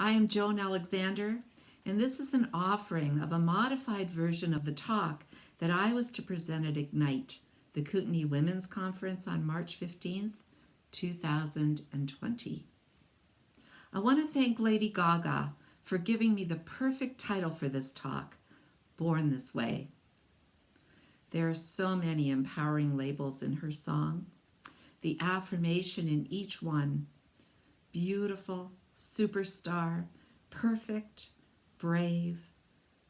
I am Joan Alexander, and this is an offering of a modified version of the talk that I was to present at Ignite, the Kootenay Women's Conference on March 15th, 2020. I want to thank Lady Gaga for giving me the perfect title for this talk, Born This Way. There are so many empowering labels in her song. The affirmation in each one: beautiful, superstar, perfect, brave,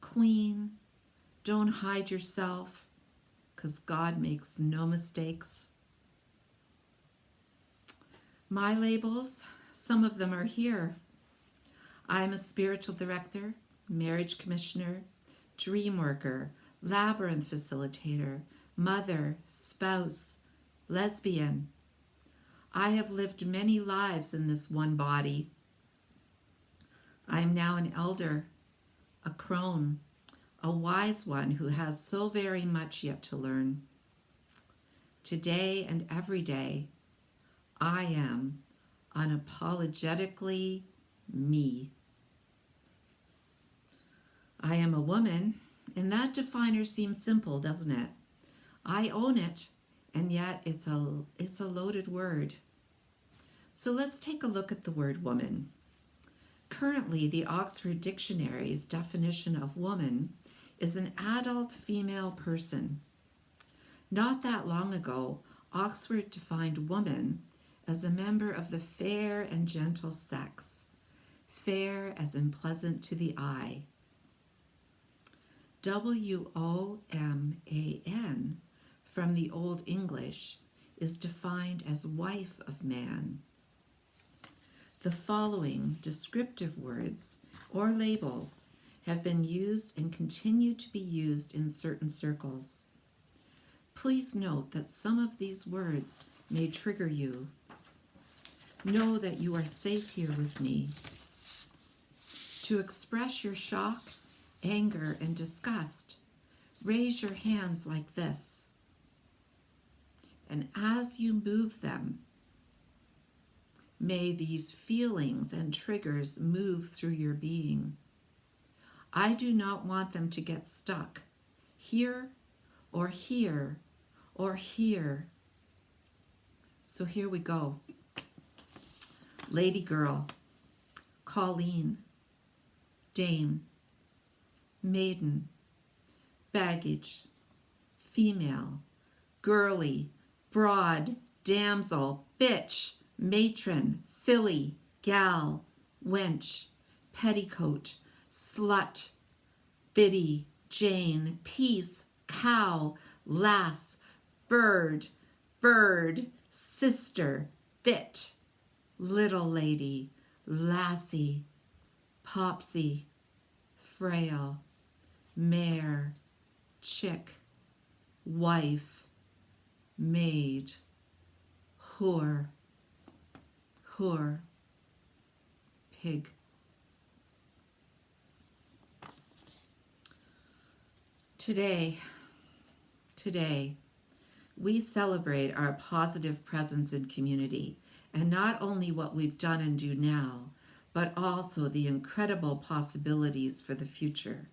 queen, don't hide yourself, 'cause God makes no mistakes. My labels, some of them are here. I'm a spiritual director, marriage commissioner, dream worker, labyrinth facilitator, mother, spouse, lesbian. I have lived many lives in this one body. I am now an elder, a crone, a wise one who has so very much yet to learn. Today and every day, I am unapologetically me. I am a woman, and that definer seems simple, doesn't it? I own it, and yet it's a loaded word. So let's take a look at the word woman. Currently, the Oxford Dictionary's definition of woman is an adult female person. Not that long ago, Oxford defined woman as a member of the fair and gentle sex, fair as in pleasant to the eye. WOMAN from the Old English is defined as wife of man. The following descriptive words or labels have been used and continue to be used in certain circles. Please note that some of these words may trigger you. Know that you are safe here with me. To express your shock, anger, and disgust, raise your hands like this. And as you move them, may these feelings and triggers move through your being. I do not want them to get stuck here or here or here. So here we go. Lady girl, Colleen, dame, maiden, baggage, female, girly, broad, damsel, bitch, matron, filly, gal, wench, petticoat, slut, biddy, Jane, piece, cow, lass, bird, sister, bit, little lady, lassie, popsy, frail, mare, chick, wife, maid, whore, pig. Today, we celebrate our positive presence in community, and not only what we've done and do now, but also the incredible possibilities for the future.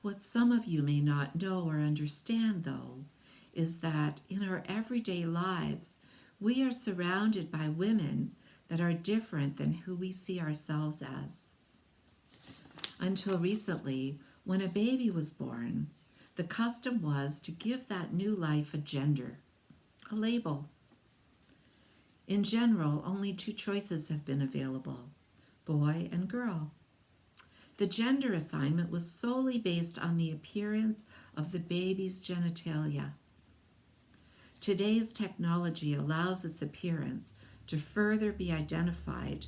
What some of you may not know or understand, though, is that in our everyday lives, we are surrounded by women that are different than who we see ourselves as. Until recently, when a baby was born, the custom was to give that new life a gender, a label. In general, only two choices have been available: boy and girl. The gender assignment was solely based on the appearance of the baby's genitalia. Today's technology allows this appearance to further be identified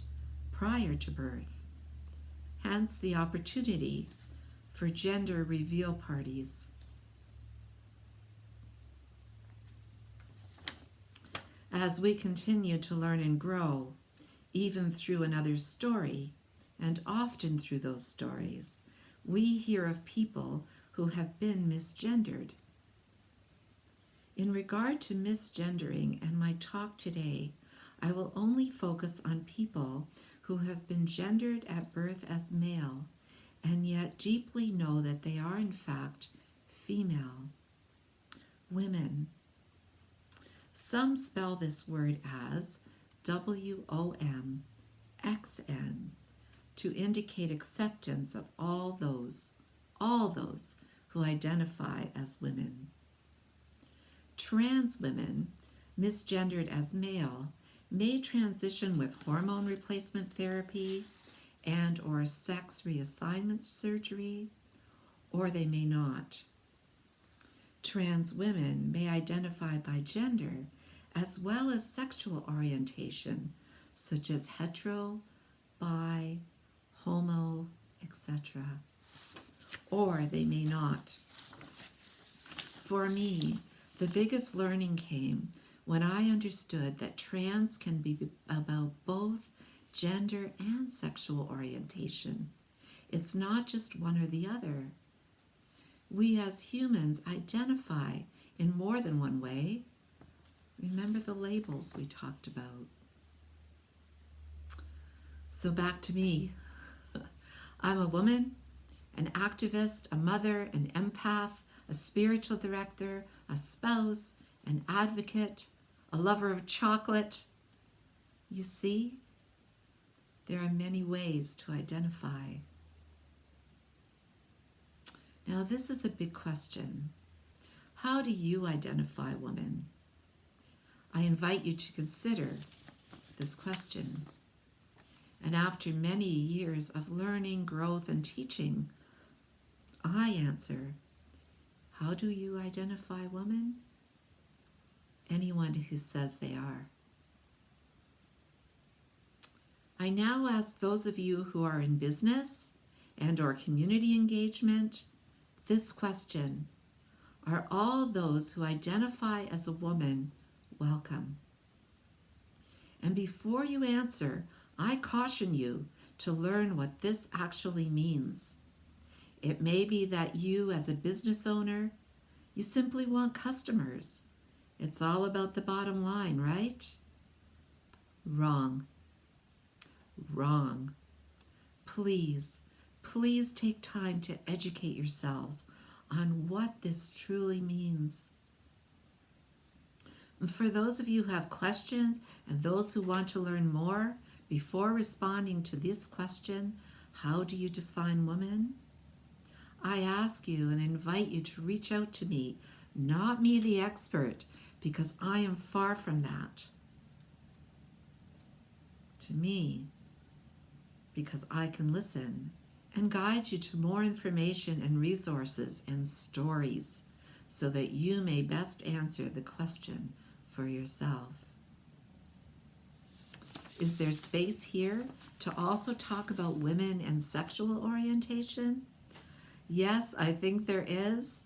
prior to birth. Hence the opportunity for gender reveal parties. As we continue to learn and grow, even through another's story, and often through those stories, we hear of people who have been misgendered. In regard to misgendering and my talk today, I will only focus on people who have been gendered at birth as male and yet deeply know that they are in fact female. Women. Some spell this word as WOMXN to indicate acceptance of all those who identify as women. Trans women, misgendered as male, may transition with hormone replacement therapy and or sex reassignment surgery, or they may not. Trans women may identify by gender as well as sexual orientation, such as hetero, bi, homo, etc. Or they may not. For me, the biggest learning came when I understood that trans can be about both gender and sexual orientation. It's not just one or the other. We as humans identify in more than one way. Remember the labels we talked about. So back to me. I'm a woman, an activist, a mother, an empath, a spiritual director, a spouse, an advocate, a lover of chocolate. You see, there are many ways to identify. Now, this is a big question. How do you identify woman? I invite you to consider this question. And after many years of learning, growth, and teaching, I answer, how do you identify woman? Anyone who says they are. I now ask those of you who are in business and or community engagement this question. Are all those who identify as a woman welcome? And before you answer, I caution you to learn what this actually means. It may be that you, as a business owner, you simply want customers. It's all about the bottom line, right? Wrong. Wrong. Please take time to educate yourselves on what this truly means. For those of you who have questions and those who want to learn more, before responding to this question, how do you define woman? I ask you and invite you to reach out to me, not me the expert, because I am far from that. To me, because I can listen and guide you to more information and resources and stories so that you may best answer the question for yourself. Is there space here to also talk about women and sexual orientation? Yes, I think there is.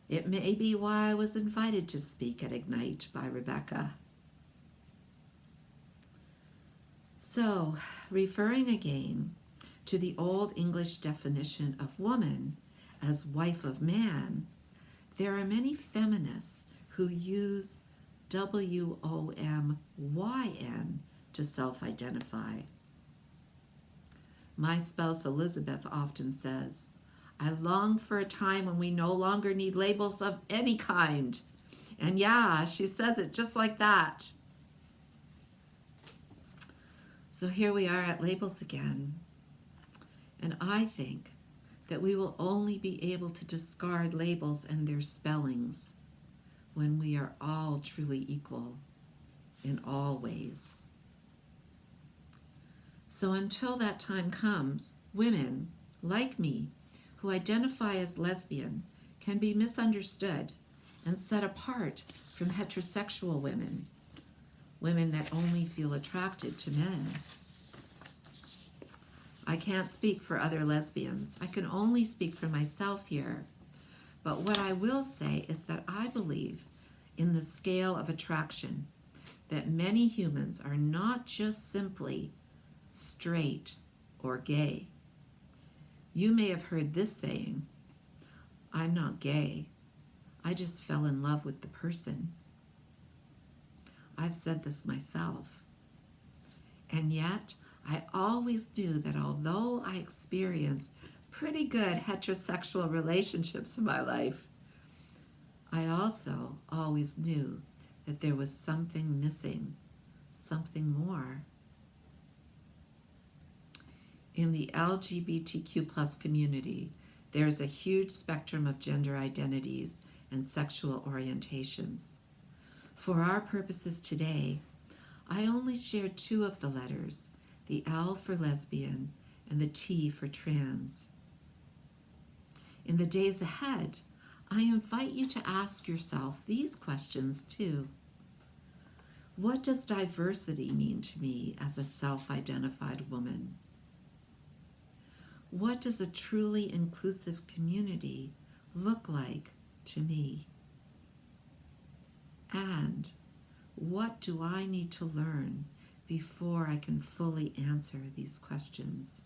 It may be why I was invited to speak at Ignite by Rebecca. So, referring again to the Old English definition of woman as wife of man, there are many feminists who use WOMYN to self-identify. My spouse Elizabeth often says, I long for a time when we no longer need labels of any kind. And yeah, she says it just like that. So here we are at labels again. And I think that we will only be able to discard labels and their spellings when we are all truly equal in all ways. So until that time comes, women, like me, who identify as lesbian, can be misunderstood and set apart from heterosexual women, women that only feel attracted to men. I can't speak for other lesbians. I can only speak for myself here. But what I will say is that I believe in the scale of attraction, that many humans are not just simply straight or gay. You may have heard this saying, I'm not gay. I just fell in love with the person. I've said this myself. And yet, I always knew that although I experienced pretty good heterosexual relationships in my life, I also always knew that there was something missing, something more. In the LGBTQ plus community, there is a huge spectrum of gender identities and sexual orientations. For our purposes today, I only shared two of the letters, the L for lesbian and the T for trans. In the days ahead, I invite you to ask yourself these questions too. What does diversity mean to me as a self-identified woman? What does a truly inclusive community look like to me? And what do I need to learn before I can fully answer these questions?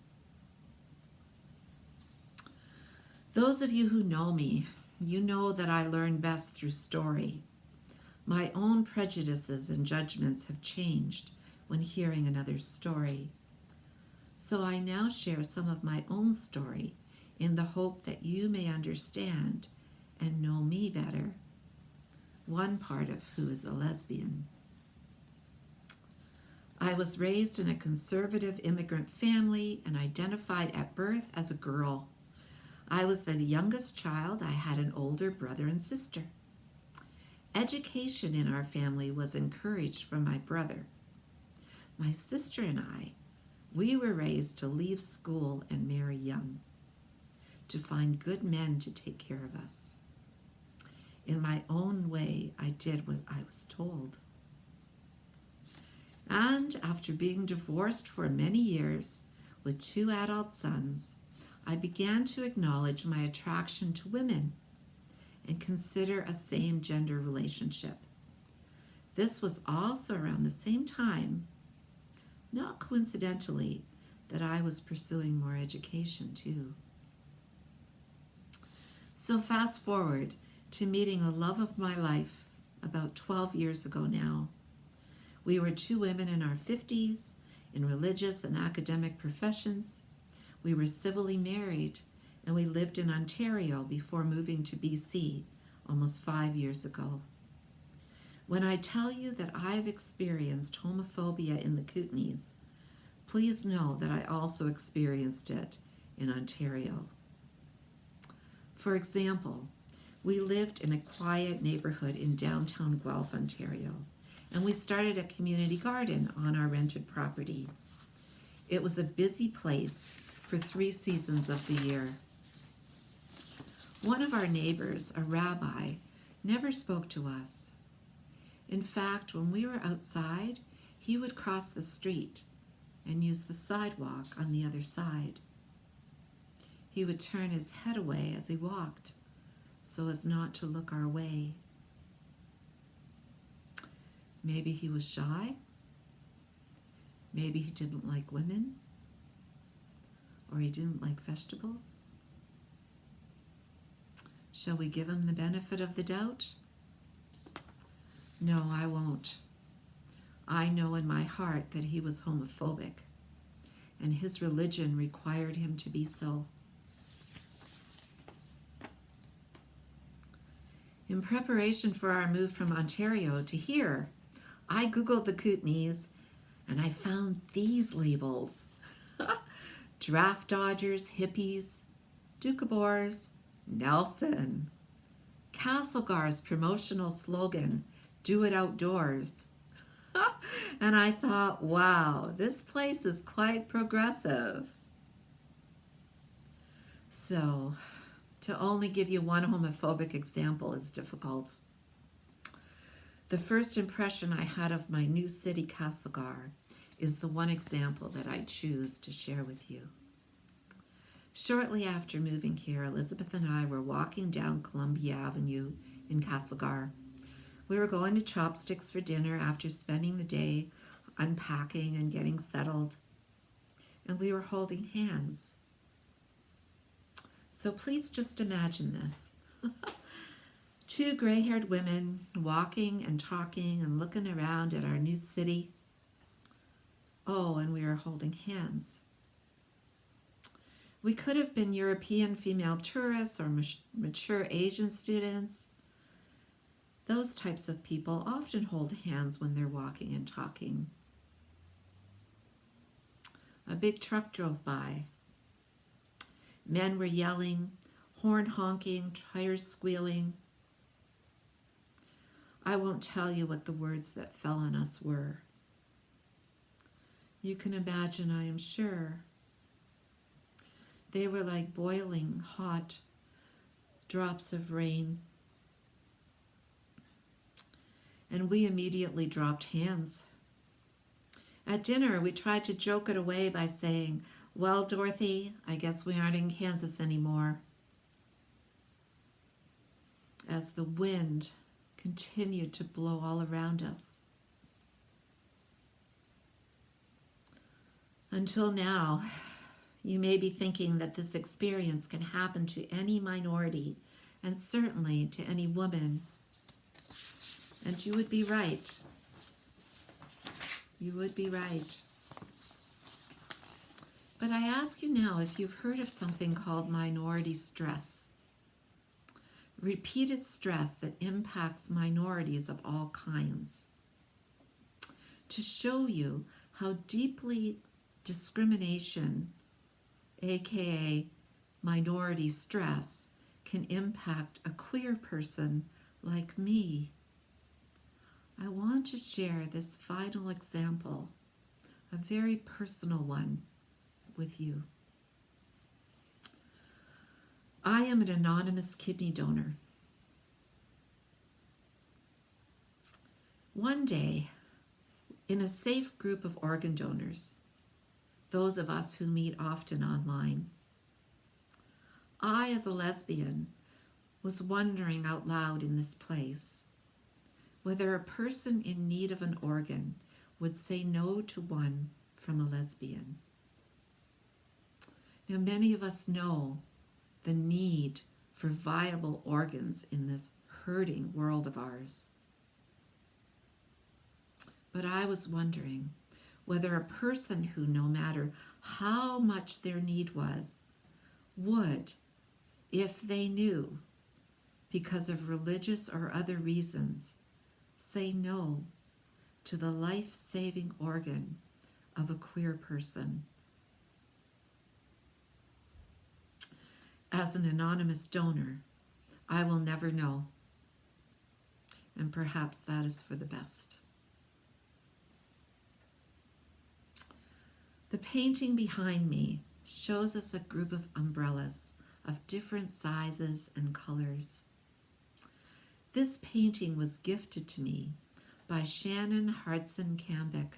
Those of you who know me, you know that I learn best through story. My own prejudices and judgments have changed when hearing another's story. So I now share some of my own story in the hope that you may understand and know me better. One part of who is a lesbian. I was raised in a conservative immigrant family and identified at birth as a girl. I was the youngest child. I had an older brother and sister. Education in our family was encouraged from my brother. My sister and I, we were raised to leave school and marry young, to find good men to take care of us. In my own way, I did what I was told. And after being divorced for many years with 2 adult sons, I began to acknowledge my attraction to women and consider a same-gender relationship. This was also around the same time, not coincidentally, that I was pursuing more education too. So fast forward to meeting the love of my life about 12 years ago now. We were 2 women in our 50s in religious and academic professions. We were civilly married, and we lived in Ontario before moving to BC almost 5 years ago. When I tell you that I've experienced homophobia in the Kootenays, please know that I also experienced it in Ontario. For example, we lived in a quiet neighborhood in downtown Guelph, Ontario, and we started a community garden on our rented property. It was a busy place for 3 seasons of the year. One of our neighbors, a rabbi, never spoke to us. In fact, when we were outside, he would cross the street and use the sidewalk on the other side. He would turn his head away as he walked, so as not to look our way. Maybe he was shy. Maybe he didn't like women. Or he didn't like vegetables. Shall we give him the benefit of the doubt? No, I won't. I know in my heart that he was homophobic, and his religion required him to be so. In preparation for our move from Ontario to here, I Googled the Kootenays, and I found these labels. Draft dodgers, hippies, Doukhobors, Nelson. Castlegar's promotional slogan, "Do it outdoors." And I thought, wow, this place is quite progressive. So, to only give you one homophobic example is difficult. The first impression I had of my new city, Castlegar, is the one example that I choose to share with you. Shortly after moving here, Elizabeth and I were walking down Columbia Avenue in Castlegar. We were going to Chopsticks for dinner after spending the day unpacking and getting settled, and we were holding hands. So please just imagine this. 2 gray-haired women walking and talking and looking around at our new city. Oh, and we were holding hands. We could have been European female tourists or mature Asian students. Those types of people often hold hands when they're walking and talking. A big truck drove by. Men were yelling, horn honking, tires squealing. I won't tell you what the words that fell on us were. You can imagine, I am sure. They were like boiling hot drops of rain. And we immediately dropped hands. At dinner, we tried to joke it away by saying, "Well, Dorothy, I guess we aren't in Kansas anymore," as the wind continued to blow all around us. Until now, you may be thinking that this experience can happen to any minority, and certainly to any woman. And you would be right. You would be right. But I ask you now if you've heard of something called minority stress. Repeated stress that impacts minorities of all kinds. To show you how deeply discrimination, aka minority stress, can impact a queer person like me, I want to share this final example, a very personal one, with you. I am an anonymous kidney donor. One day, in a safe group of organ donors, those of us who meet often online, I, as a lesbian, was wondering out loud in this place whether a person in need of an organ would say no to one from a lesbian. Now, many of us know the need for viable organs in this hurting world of ours. But I was wondering whether a person who, no matter how much their need was, would, if they knew, because of religious or other reasons, say no to the life-saving organ of a queer person. As an anonymous donor, I will never know, and perhaps that is for the best. The painting behind me shows us a group of umbrellas of different sizes and colors. This painting was gifted to me by Shannon Hartson-Cambick,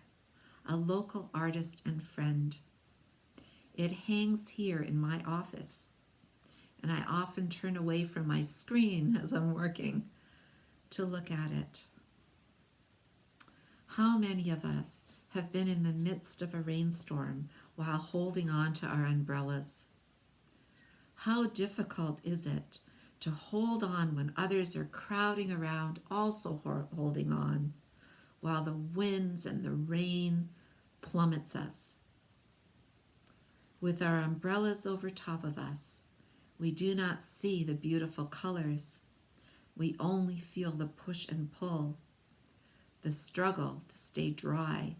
a local artist and friend. It hangs here in my office, and I often turn away from my screen as I'm working to look at it. How many of us have been in the midst of a rainstorm while holding on to our umbrellas? How difficult is it to hold on when others are crowding around also holding on, while the winds and the rain plummets us? With our umbrellas over top of us, we do not see the beautiful colors. We only feel the push and pull, the struggle to stay dry,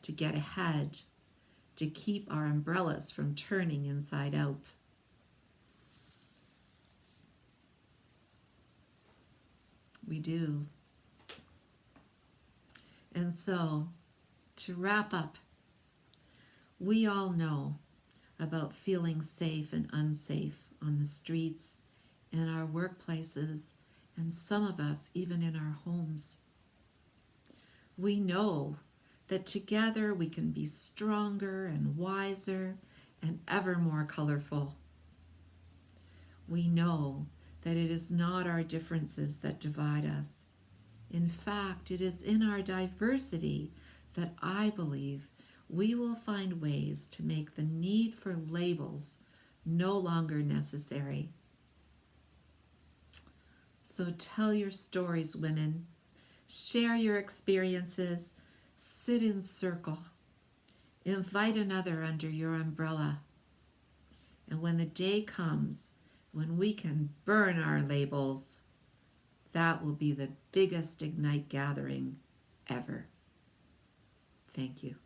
to get ahead, to keep our umbrellas from turning inside out. We do. And so, to wrap up, we all know about feeling safe and unsafe on the streets, in our workplaces, and some of us even in our homes. We know that together we can be stronger and wiser and ever more colorful. We know that it is not our differences that divide us. In fact, it is in our diversity that I believe we will find ways to make the need for labels no longer necessary. So tell your stories, women. Share your experiences. Sit in circle. Invite another under your umbrella. And when the day comes when we can burn our labels, that will be the biggest Ignite gathering ever. Thank you.